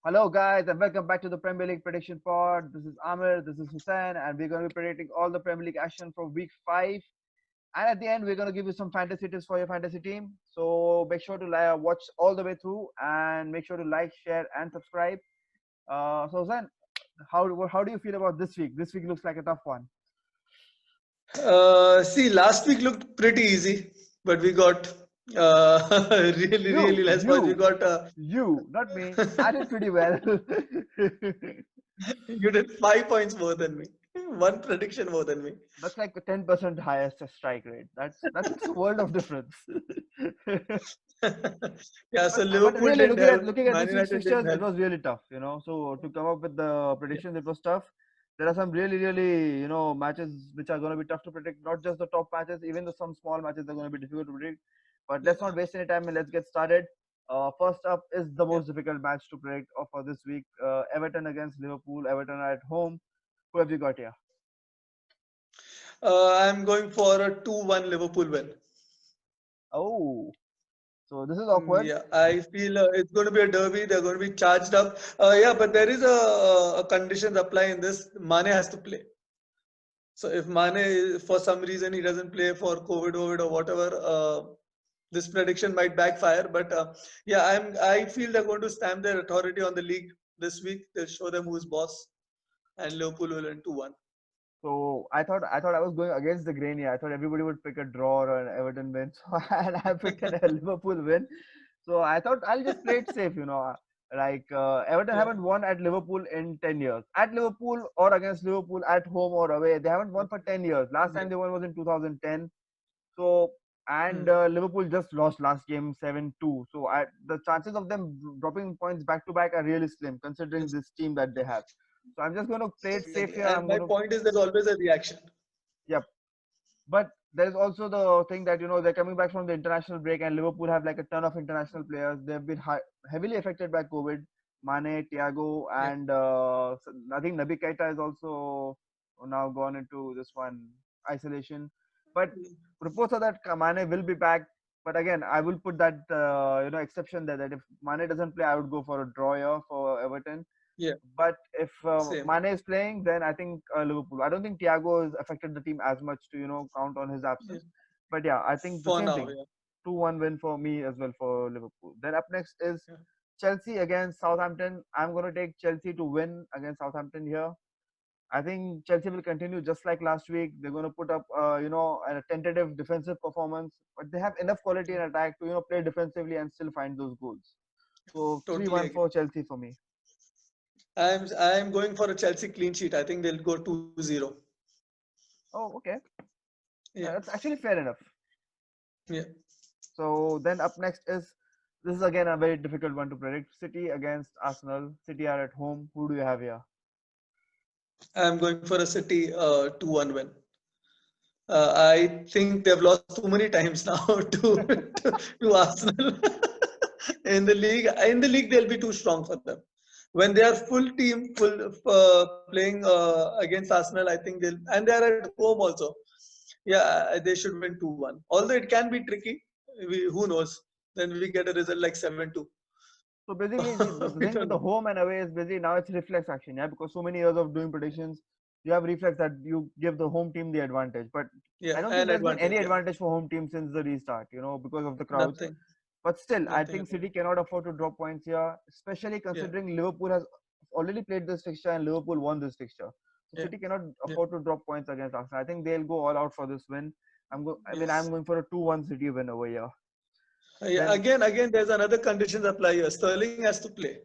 Hello, guys, and welcome back to the Premier League Prediction Pod. This is Amir, this is Hussein, and we're going to be predicting all the Premier League action for Week 5. And at the end, we're going to give you some fantasy tips for your fantasy team. So make sure to watch all the way through and make sure to like, share, and subscribe. So, Hussein, how do you feel about this week? This week looks like a tough one. See, last week looked pretty easy, but we got really You, less points. We you, got you, not me. I did pretty well. you did 5 points more than me, one prediction more than me. That's like a 10% highest strike rate. That's a world of difference. Yeah, so But Liverpool really didn't looking at help, looking at Man this week's United didn't fixtures, it help. was really tough. So to come up with the predictions, it was tough. There are some really matches which are going to be tough to predict. Not just the top matches, even the some small matches are going to be difficult to predict. But let's Yeah, not waste any time and let's get started. First up is the yeah. most difficult match to predict for this week. Everton against Liverpool. Everton are at home. Who have you got here? I'm going for a 2-1 Liverpool win. Oh, so this is awkward. Yeah, I feel it's going to be a derby. They're going to be charged up. Yeah, but there is a conditions apply in this. Mane has to play. So if Mane, for some reason, he doesn't play for COVID or whatever, this prediction might backfire. But yeah, I feel they're going to stamp their authority on the league this week. They'll show them who's boss, and Liverpool will win 2-1. So I thought I was going against the grain here. I thought everybody would pick a draw or an Everton win. So and I picked a Liverpool win. So I thought I'll just play it safe. Everton Yeah, haven't won at Liverpool in 10 years. At Liverpool or against Liverpool at home or away, they haven't won for 10 years. Last yeah. time they won was in 2010. So and Hmm. Liverpool just lost last game 7-2. So the chances of them dropping points back to back are really slim considering Yes, this team that they have. So I'm just going to play it safe exactly. here. And I'm my going to point is, there's always a reaction. Yep. But there's also the thing that they're coming back from the international break, and Liverpool have like a ton of international players. They've been heavily affected by COVID. Mane, Thiago, Yeah, and I think Naby Keita is also now gone into this one isolation. But reports are that Mane will be back. But again, I will put that exception there that if Mane doesn't play, I would go for a draw here for Everton. yeah, But if same. Mane is playing, then I think Liverpool. I don't think Thiago has affected the team as much to count on his Yeah. absence. But yeah, I think the For same now, thing. yeah. 2-1 win for me as well for Liverpool. Then up next is Yeah. Chelsea against Southampton. I'm going to take Chelsea to win against Southampton here. I think Chelsea will continue just like last week. They're going to put up, a tentative defensive performance, but they have enough quality in attack to, play defensively and still find those goals. So Totally 3-1 agree. for Chelsea for me. I'm going for a Chelsea clean sheet. I think they'll go 2-0. Oh, okay. Yeah, That's actually fair enough. yeah. So then up next is this is again a very difficult one to predict. City against Arsenal. City are at home. Who do you have here? I'm going for a City 2-1 win. I think they've lost too many times now to Arsenal in the league. In the league, they'll be too strong for them. When they are full team, full playing against Arsenal, I think and they are at home also. Yeah, they should win 2-1. Although it can be tricky, who knows? Then we get a result like 7-2. So basically, the We thing with don't the know. home and away is basically now it's reflex action, yeah, because so many years of doing predictions, you have reflex that you give the home team the advantage. But Yeah, I don't think an there's been any advantage. Yeah, advantage for home team since the restart, because of the crowds. nothing, But still, I nothing think at all. City cannot afford to drop points here, especially Yeah, considering Liverpool has already played this fixture and Liverpool won this fixture. So yeah, City cannot yeah. afford to drop points against Arsenal. I think they'll go all out for this win. I'm Yes. going for a 2-1 City win over here. Yeah, Then again, there's another conditions apply here. Sterling has to play.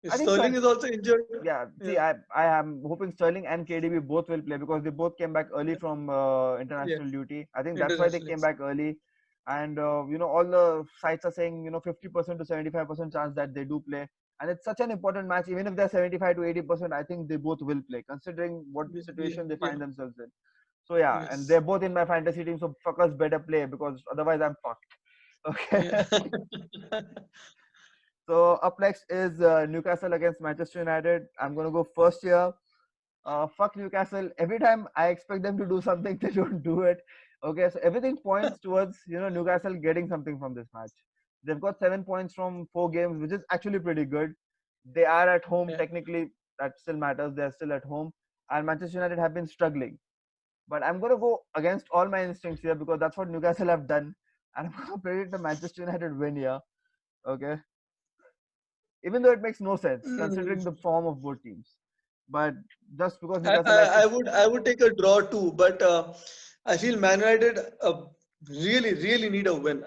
If I think Sterling is also injured, yeah. yeah, See, I am hoping Sterling and KDB both will play because they both came back early yeah, from yeah, international duty. I think that's why they international. came back early. And all the sites are saying 50% to 75% chance that they do play. And it's such an important match. Even if they're 75 to 80%, I think they both will play, considering what situation they Yeah, find themselves in. So yeah, and yes, they're both in my fantasy team. So fuckers better play because otherwise I'm fucked. yeah. Okay. So up next is Newcastle against Manchester United. I'm gonna go first here. Fuck Newcastle. Every time I expect them to do something, they don't do it. Okay, so everything points towards Newcastle getting something from this match. They've got 7 points from 4 games, which is actually pretty good. They are at home Yeah. technically. That still matters. They are still at home, and Manchester United have been struggling. But I'm going to go against all my instincts here because that's what Newcastle have done, and I'm going to predict the Manchester United win here. Okay, even though it makes no sense considering the Mm. form of both teams, but just because I, Newcastle I, like to. I would take a draw too, but I feel Man United really need a win.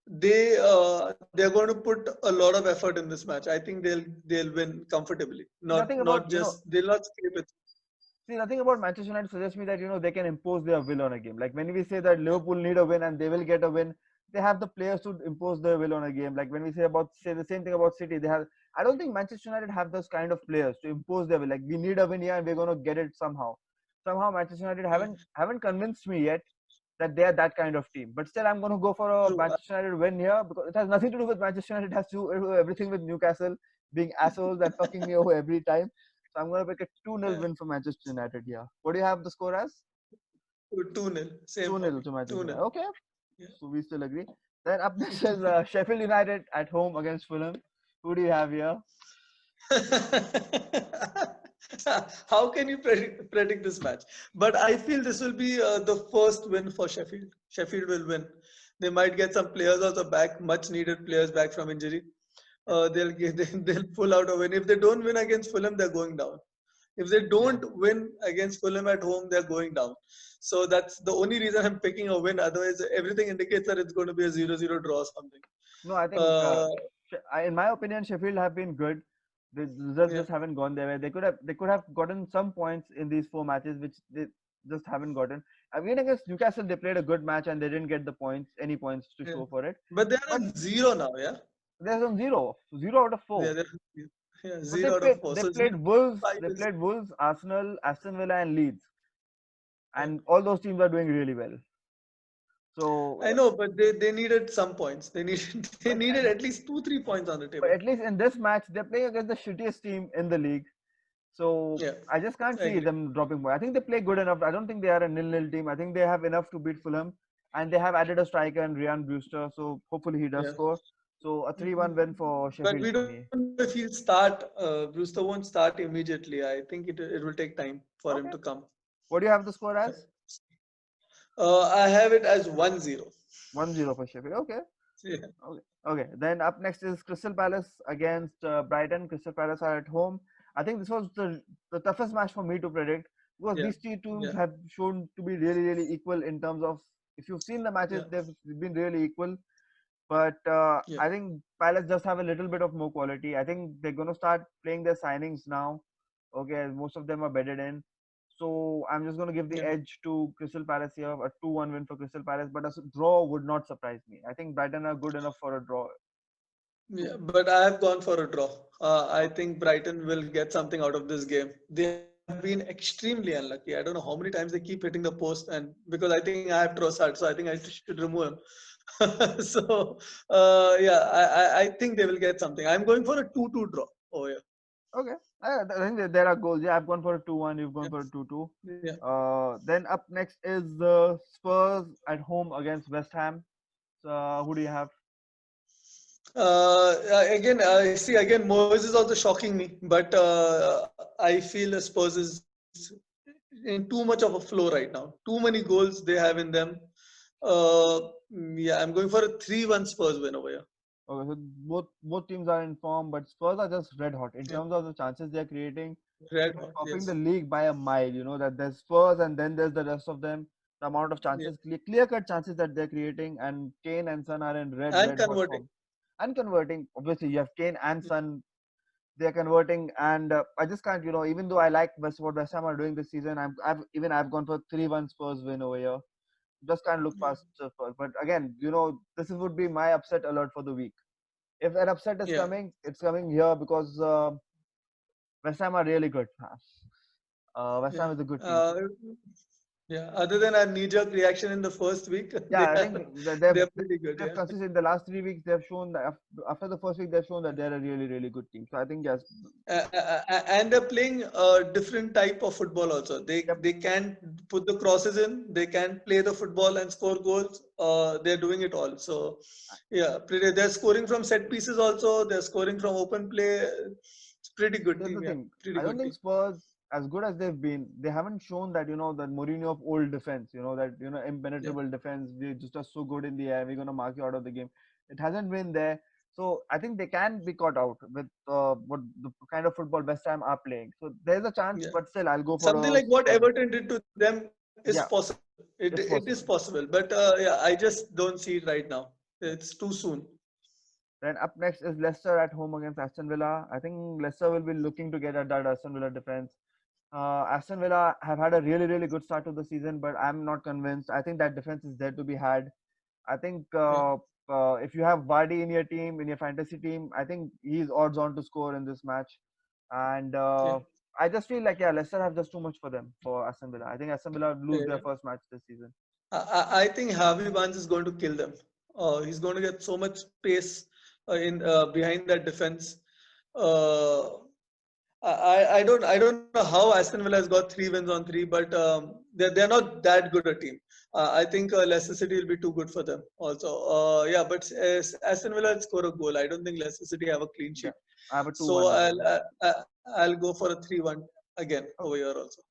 They're going to put a lot of effort in this match. I think they'll win comfortably. See, nothing about Not just they'll not skip it. See, nothing about Manchester United suggests me that they can impose their will on a game. Like when we say that Liverpool need a win and they will get a win, they have the players to impose their will on a game. Like when we say the same thing about City, they have. I don't think Manchester United have those kind of players to impose their will. Like we need a win here and we're gonna get it somehow. Somehow Manchester United Yeah, haven't convinced me yet that they are that kind of team. But still, I'm gonna go for a true. Manchester United win here because it has nothing to do with Manchester United. It has to do everything with Newcastle being assholes and fucking me over every time. So I'm going to pick a 2-0 Yeah, win for Manchester United here. What do you have the score as? 2-0. Same for 2-0 me. to Manchester 2-0. United. Okay, Yeah. so we still agree. Then up next is Sheffield United at home against Fulham. Who do you have here? How can you predict this match? But I feel this will be the first win for Sheffield. Sheffield will win. They might get some players also back, much needed players back from injury. Yeah, They'll pull out a win. If they don't win against Fulham, they're going down. If they yeah. don't win against Fulham at home, they're going down. So that's the only reason I'm picking a win. Otherwise, everything indicates that it's going to be a 0-0 draw or something. No, I think Uh, in my opinion, Sheffield have been good. The results yeah, just haven't gone their way. They could have gotten some points in these four matches, which they just haven't gotten. I mean, against Newcastle, they played a good match and they didn't get the points, any points to yeah. show for it. But they're But on zero now, yeah? there's on zero out of Yeah, four. yeah, But they 0 out of played 4. they So 0 played Wolves, five they is played Wolves, Arsenal, Aston Villa, and Leeds, yeah. and all those teams are doing really well. So, I know, but they needed some points. They needed they but needed at least 2-3 points on the but table. at least in this match, they're playing against the shittiest team in the league. So Yeah, I just can't I see agree. them dropping points. I think they play good enough. I don't think they are a nil-nil team. I think they have enough to beat Fulham, and they have added a striker and Ryan Brewster. So hopefully he does Yeah. score. So a 3-1 win for But Sheffield we for don't me. know if he'll start. Brewster won't start immediately. I think it will take time for him Okay. to come. What do you have the score Yeah. as? I have it as 1-0. 1-0 for Sheffield. Okay. Yeah, Okay. Okay. Then up next is Crystal Palace against Brighton. Crystal Palace are at home. I think this was the toughest match for me to predict because yeah, these two teams yeah, have shown to be really equal in terms of if you've seen the matches, yeah, they've been really equal. But yeah, I think Palace just have a little bit of more quality. I think they're going to start playing their signings now. Okay, most of them are bedded in. So I'm just going to give the yeah. edge to Crystal Palace here, a 2-1 win for Crystal Palace. But a draw would not surprise me. I think Brighton are good enough for a draw too. Yeah, but I have gone for a draw. I Okay. think Brighton will get something out of this game. They have been extremely unlucky. I don't know how many times they keep hitting the post, and because I think I have Trossard, so I think I should remove him. So yeah, I think they will get something. I'm going for a 2-2 draw. Oh yeah, Okay. I think there are goals. Yeah, I've gone for a 2-1. You've gone yeah, for a 2-2. yeah. Then up next is the Spurs at home against West Ham. So who do you have? Again, I see. Again, Moyes is also shocking me, but I feel the Spurs is in too much of a flow right now. Too many goals they have in them. Yeah, I'm going for a 3-1 Spurs win over here. Okay, so both teams are in form, but Spurs are just red hot in Yeah, terms of the chances they're creating. red They're hot. topping the Yes. league by a mile. You know that there's Spurs and then there's the rest of them. The amount of Yeah, chances, clear cut chances that they're creating, and Kane and Son are in and red hot converting. form and converting. Obviously, you have Kane and Son. They're converting, and I just can't. Even though I like what West Ham are doing this season, I've gone for 3-1 Spurs win over here. Just can't look Yeah, past Spurs. But again, would be my upset alert for the week. If an upset is yeah, coming, it's coming here because West Ham are really good. West yeah. Ham is a good team. Yeah. Other than our knee-jerk reaction in the first week, Yeah, I think they're pretty good. they've Yeah. consistent in the last 3 weeks. They've shown that after the first week, they've shown that they're a really really good team. So I think yes, And they're playing a different type of football also. yep. They can put the crosses in, they can play the football and score goals. They're doing it all. So yeah, pretty, they're scoring from set pieces also. They're scoring from open play. It's pretty good Here's the team. Yeah, thing. pretty I don't good think team. Spurs, as good as they've been, they haven't shown that that Mourinho of old defense. That Yeah, impenetrable defense. We just are so good in the air. We're gonna mark you out of the game. It hasn't been there. So I think they can be caught out with what the kind of football West Ham are playing. So there's a chance, yeah. but still, I'll go for Something a like what Spurs. Everton did to them is Yeah, possible. It it's is possible. possible, but yeah, I just don't see it right now. Yeah. It's too soon. Then up next is Leicester at home against Aston Villa. I think Leicester will be looking to get at that Aston Villa defense. Aston Villa have had a really, really good start to the season, but I'm not convinced. I think that defense is there to be had. I think Yeah, if you have Vardy in your team, in your fantasy team, I think he's odds on to score in this match. And yeah, I just feel like, yeah, Leicester have just too much for them, for Aston Villa. I think Aston Villa lose their yeah. first match this season. I think Harvey Barnes is going to kill them. He's going to get so much space in behind that defense. Uh, I don't know how Aston Villa has got 3 wins on 3, but they're not that good a team. I think Leicester City will be too good for them also. Yeah, but Aston Villa will score a goal. I don't think Leicester City have a clean Yeah, sheet. I have a So 2-1 as well. I'll go for a 3-1 again Oh, over here also.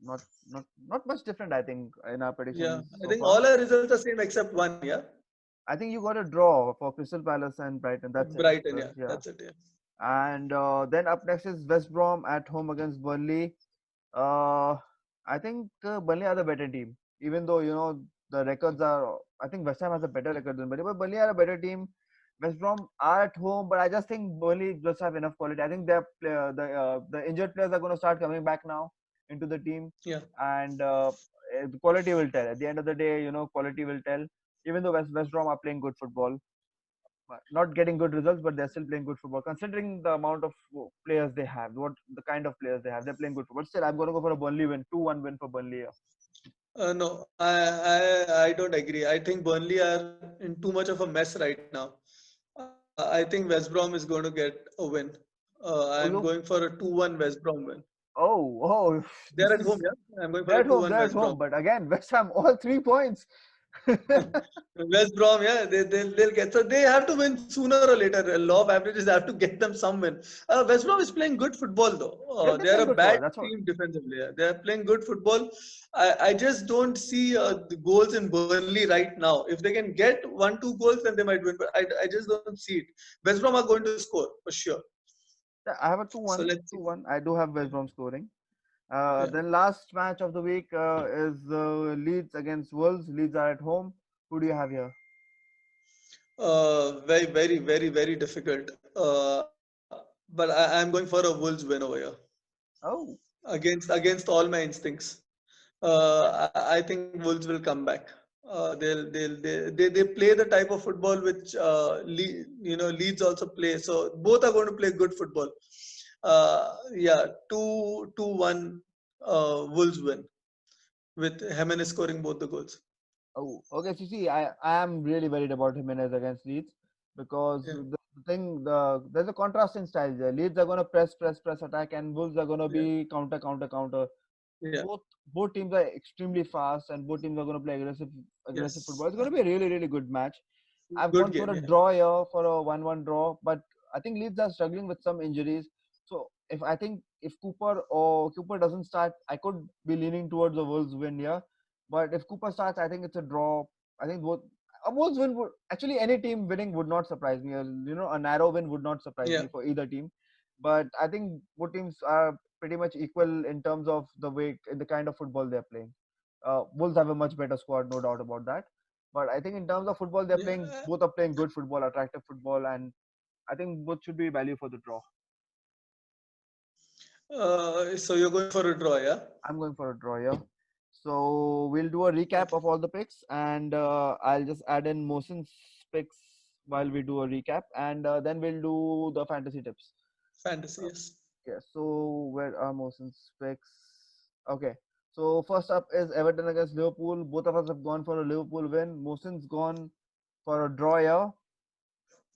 not, not, not much different, I think, in our Yeah, predictions I so think far. all our results are same except one. Yeah, I think you got a draw for Crystal Palace and Brighton. That's it. Brighton. Yeah, Yeah. that's it. Yeah. And then up next is West Brom at home against Burnley. Uh, I think Burnley are the better team, even though the records are. I think West Ham has a better record than Burnley, but Burnley are a better team. West Brom are at home, but I just think Burnley just have enough quality. I think the injured players are going to start coming back now into the team, Yeah. and the quality will tell. At the end of the day, quality will tell. Even though West Brom are playing good football, not getting good results, but they're still playing good football. Considering the amount of players they have, what the kind of players they have, they're playing good football. Still, I'm going to go for a Burnley win, 2-1 win for Burnley. Here. No, I don't agree. I think Burnley are in too much of a mess right now. I think West Brom is going to get a win. I'm Oh, going for a 2-1 West Brom win. oh, They're this at home, is yeah? I'm going for they're a at home, 2-1 they're at West Brom. home. But again, West Ham all 3 points. West Brom, yeah, they'll get. So they have to win sooner or later. Law of averages have to get them some win. West Brom is playing good football though. Yeah, they're They're playing a good bad football. That's what. team defensively. Yeah. They're playing good football. I just don't see the goals in Burnley right now. If they can get 1-2 goals, then they might win. But I just don't see it. West Brom are going to score for sure. Yeah, I have a So 2-1, let's see. 2-1. I do have West Brom scoring. Yeah. Then last match of the week is Leeds against Wolves. Leeds are at home. Who do you have here? Very difficult. But I'm going for a Wolves win over here Oh, against all my instincts. I think Wolves will come back. They play the type of football which Leeds also play. So both are going to play good football. Yeah, 2-1 Wolves win with Jimenez scoring both the goals. oh, okay. So see, I am really worried about Jimenez against Leeds because Yeah, there's a contrast in style there. Leeds are gonna press attack, and Wolves are gonna yeah, be counter. yeah. Both both teams are extremely fast, and both teams are gonna play aggressive Yes, football. It's gonna be a really really good match. I've good gone game. for a Yeah, draw here for a 1-1 draw, but I think Leeds are struggling with some injuries. So if Cooper doesn't start, I could be leaning towards the Wolves win here. But if Cooper starts, I think it's a draw. I think both a Wolves win would actually any team winning would not surprise me. A narrow win would not surprise yeah. me for either team. But I think both teams are pretty much equal in terms of the kind of football they're playing. Wolves have a much better squad, no doubt about that. But I think in terms of football, Yeah. both are playing good football, attractive football, and I think both should be value for the draw. So you're going for a draw, yeah? I'm going for a draw here. So we'll do a recap Okay. of all the picks, and I'll just add in Mohsin's picks while we do a recap, and then we'll do the fantasy tips. Fantasy, Uh, yes. yeah. So where are Mohsin's picks? Okay. So first up is Everton against Liverpool. Both of us have gone for a Liverpool win. Mohsin's gone for a draw here.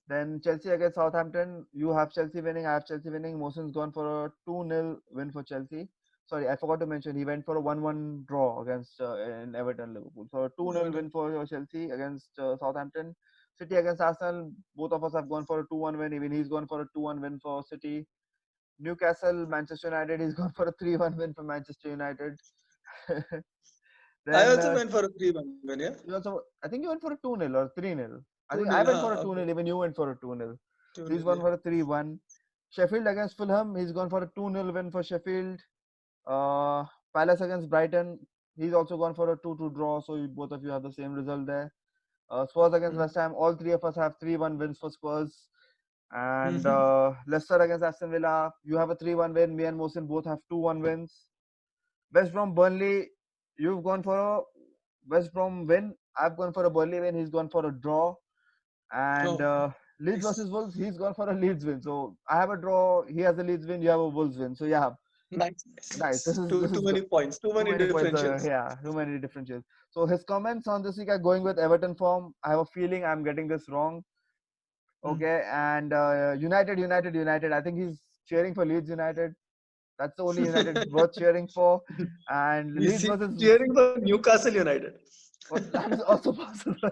Then Chelsea against Southampton. You have Chelsea winning. I have Chelsea winning. Mohsin's gone for a 2-0 win for Chelsea. Sorry, I forgot to mention he went for a 1-1 draw against in Everton Liverpool. So a 2-0 Everton. win for Chelsea against Southampton. City against Arsenal. Both of us have gone for a 2-1 win. Even he's gone for a 2-1 win for City. Newcastle, Manchester United. He's gone for a 3-1 win for Manchester United. I Then also went for a 3-1 win, yeah? you also, I think you went for a 2-0 or 3-0. I 2 think I nil. went for a Okay. 2-0. Even you went for a 2-0. 2 So he's nil, gone yeah. for a 3-1. Sheffield against Fulham. He's gone for a 2-0 win for Sheffield. Uh, Palace against Brighton. He's also gone for a 2-2 draw. So both of you have the same result there. Spurs against Mm. West Ham. All three of us have 3-1 wins for Spurs. And Mhm. Leicester against Aston Villa. You have a 3-1 win. Me and Mohsin both have 2-1 wins. West Brom Burnley. You've gone for a West Brom win. I've gone for a Burnley win. He's gone for a draw. And Oh, Leeds nice. versus Wolves. He's gone for a Leeds win. So I have a draw. He has a Leeds win. You have a Wolves win. So yeah, Nice, nice, nice. This nice. is Too this is too good. many points, too Too many many points. differentials. Yeah, too many differences. So his comments on this week are going with Everton form. I have a feeling I'm getting this wrong. Mm. Okay, and United. I think he's cheering for Leeds United. That's the only United worth cheering for. And You Leeds see, versus cheering for Newcastle United. well, that is also possible.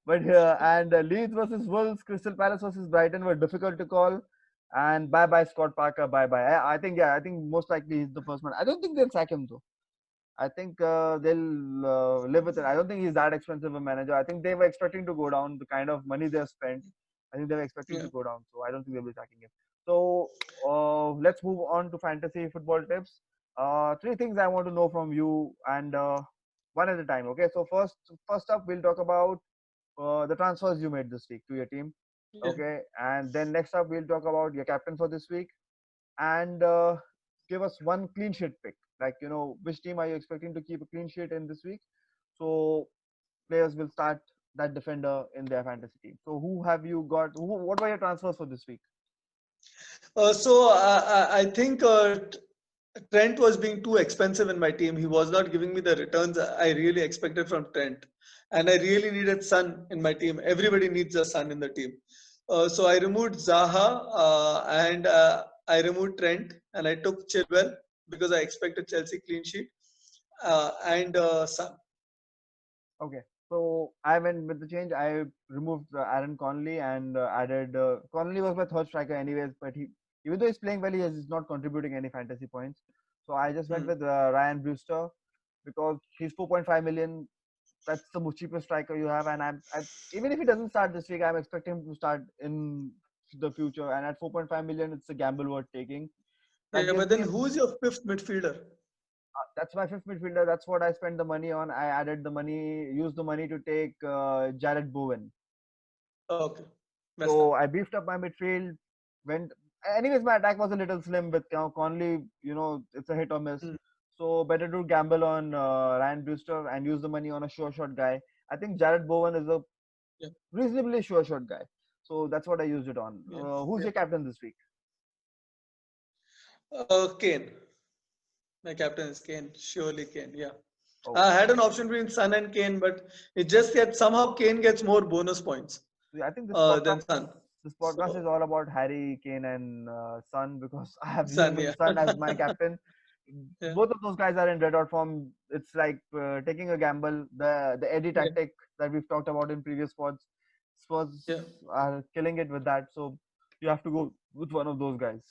But Leeds versus Wolves, Crystal Palace versus Brighton were difficult to call. And bye bye Scott Parker, bye bye. I think I think most likely he's the first man. I don't think they'll sack him though. I think they'll live with it. I don't think he's that expensive a manager. I think they were expecting to go down. The kind of money they've spent, I think they were expecting Yeah. to go down. So I don't think they'll be sacking him. So let's move on to fantasy football tips. Three things I want to know from you, and one at a time. Okay. So first up, we'll talk about the transfers you made this week to your team. Yeah. Okay, and then next up we'll talk about your captain for this week, and give us one clean sheet pick. Like which team are you expecting to keep a clean sheet in this week? So players will start that defender in their fantasy team. So who have you got? What were your transfers for this week? I think Trent was being too expensive in my team. He was not giving me the returns I really expected from Trent. And I really needed Son in my team. Everybody needs a Son in the team. So I removed Zaha and I removed Trent and I took Chilwell because I expected Chelsea clean sheet and Son. Okay. So I went with the change. I removed Aaron Conley and added Conley was my third striker anyways, but he even though he's playing well, he's not contributing any fantasy points. So I just went Hmm. with Ryan Brewster because he's 4.5 million. That's the most cheapest striker you have, and even if he doesn't start this week, I'm expecting him to start in the future. And at 4.5 million, it's a gamble worth taking. That Yeah, gives but then me who's your fifth midfielder? that's my fifth midfielder. That's what I spent the money on. I added the money, used the money to take Jared Bowen. Okay, that's So done. I beefed up my midfield. Went. Anyways, my attack was a little slim with Conley. It's a hit or miss. Hmm. So better to gamble on Ryan Brewster and use the money on a sure shot guy. I think Jared Bowen is a Yeah, reasonably sure shot guy. So that's what I used it on. yeah, Who's yeah. your captain this week? Kane. My captain is Kane. Surely Kane. Yeah. Oh, I had an option between Son and Kane, but it just gets somehow Kane gets more bonus points I think than Son. this podcast is So all about Harry Kane and Son because I have Son, Heung-min yeah, Son as my captain. yeah, Both of those guys are in red hot form. It's like taking a gamble. The Eddie yeah, tactic that we've talked about in previous pods. Spurs yeah, are killing it with that. So you have to go with one of those guys.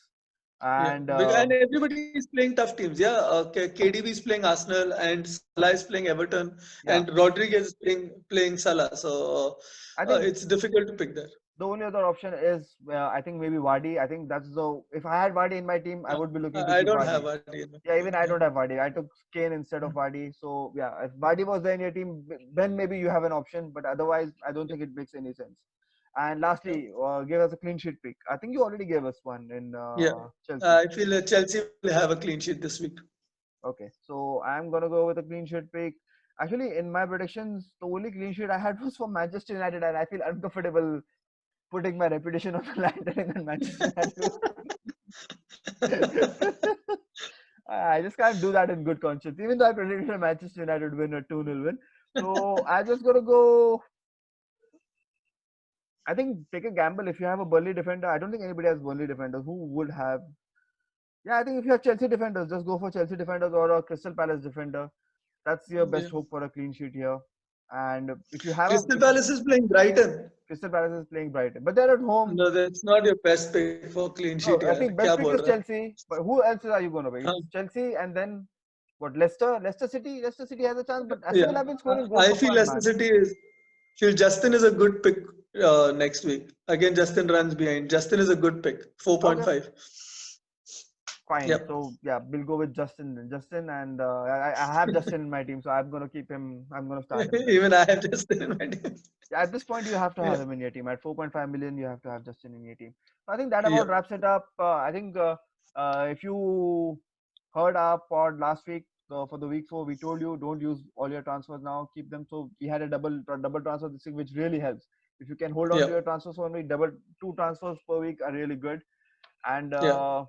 yeah. And And everybody is playing tough teams. Yeah, KDB is playing Arsenal, and Salah is playing Everton, and yeah, Rodriguez is playing Salah. So I think it's difficult to pick there. the only other option is I think maybe Vardy. I think that's the if I had Vardy in my team, I Yeah, would be looking to I keep don't have Vardy. Vardy in my Yeah, team. even I Yeah. don't have Vardy. I took Kane instead of Mm. Vardy. So yeah, if Vardy was there in your team, then maybe you have an option. But otherwise, I don't Yeah. think it makes any sense. And Yeah. lastly, give us a clean sheet pick. I think you already gave us one in Yeah. Chelsea. I feel Chelsea will have a clean sheet this week. Okay, so I'm gonna go with a clean sheet pick. Actually, in my predictions, the only clean sheet I had was for Manchester United, and I feel uncomfortable putting my reputation on the line telling that Manchester United. I just can't do that in good conscience. Even though I predicted Manchester United win a 2-0 win. So I'm just gonna go. I think take a gamble. If you have a Burnley defender, I don't think anybody has Burnley defenders. Who would have? Yeah, I think if you have Chelsea defenders, just go for Chelsea defenders or a Crystal Palace defender. That's your best Yeah. hope for a clean sheet here. And if you have a, Crystal if you, Palace is playing Brighton. Crystal Palace is playing Brighton, but they're at home. No, that's not your best pick for clean sheet No, I here. think क्या best बोल pick is रहा है? Chelsea. But who else are you going to pick? हाँ, It's Chelsea and then what? Leicester. Leicester City. Leicester City has a chance, but Aston yeah. Villa have been scoring goals I for feel fun, Leicester man. City is. Feel Justin is a good pick next week. Again, Justin runs behind. Justin is a good pick. Okay, 4.5. fine. Yep. So yeah, we'll go with Justin. Then. Justin and I have Justin in my team, so I'm going to keep him. I'm going to start him then. Even I have Justin in my team. Yeah, at this point, you have to Yeah. have him in your team. At 4.5 million, you have to have Justin in your team. So I think that Yeah. about wraps it up. I think if you heard our pod last week for the week 4, we told you don't use all your transfers now. Keep them. So we had a double transfer this week, which really helps. If you can hold on Yeah. to your transfers for 1 week, two transfers per week are really good. And Yeah.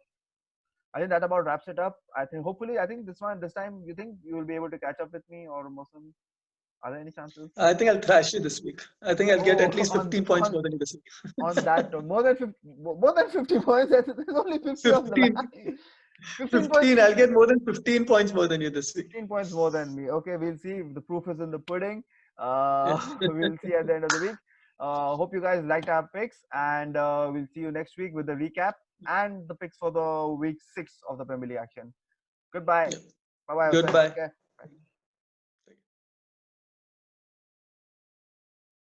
I think that about wraps it up. I think hopefully, I think this time, you think you will be able to catch up with me or Mosam? Are there any chances? I think I'll thrash you this week. I think I'll get Oh, at least 15 points more than you this week. on that note, more than 50 points. There's only 50 on the 15. line. 15 points. 15. I'll get more than 15 points more than you this week. 15 points more than me. Okay, we'll see. The proof is in the pudding. Yeah. We'll see at the end of the week. Hope you guys liked our picks, and we'll see you next week with the recap and the picks for the week 6 of the Premier League action. Goodbye. Yeah. Bye bye, Hussein. Goodbye. Take care.